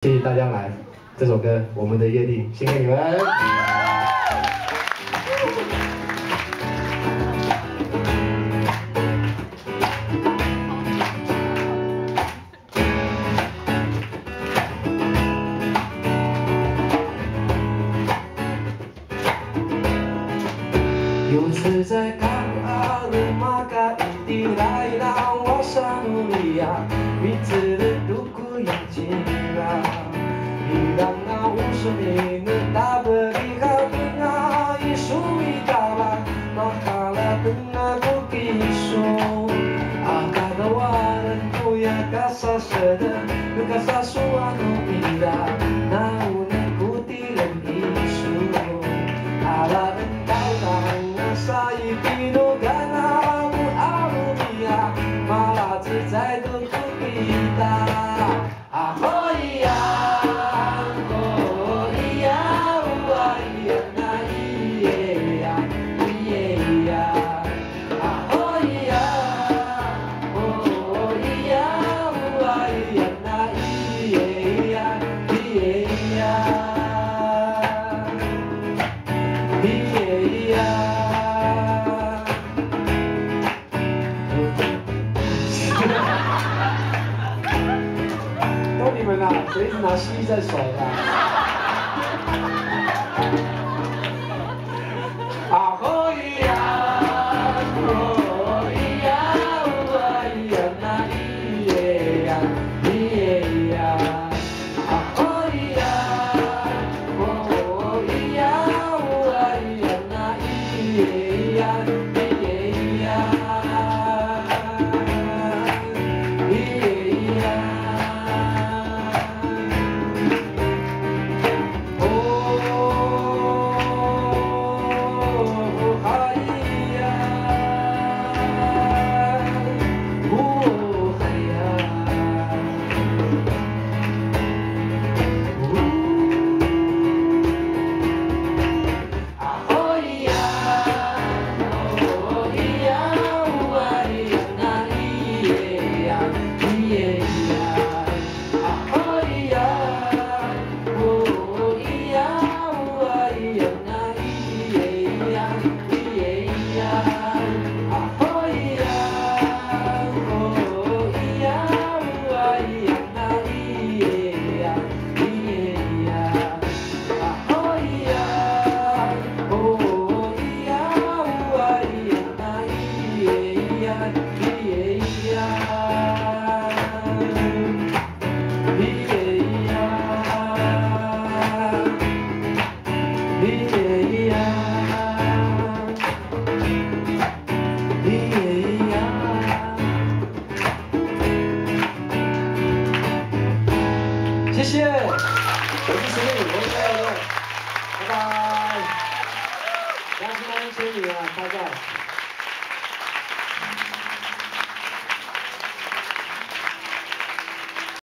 谢谢大家来，这首歌《我们的约定》献给你们。有次在卡阿鲁玛卡伊地来到瓦萨努利亚，彼此的度过眼睛啊。 Hilang uso ini tak berlihat isu italah makala tengah kukisu akan kawalan ku yang kasar sedang kasar suatu indah namun ku tidak isu ala engkau tangan saya pinukan amu alumia malah terjadi ku kita ahoy ya都你们啊，谁一直拿蜥蜴在甩啊？啊可以呀，可以呀，我呀那咿耶呀，咿耶呀，啊可以呀，可以呀，我呀那咿耶呀，咿耶呀，咿耶呀。 谢谢，我是陈立，我是蔡耀乐，拜拜。杨新安签名啊，拍照。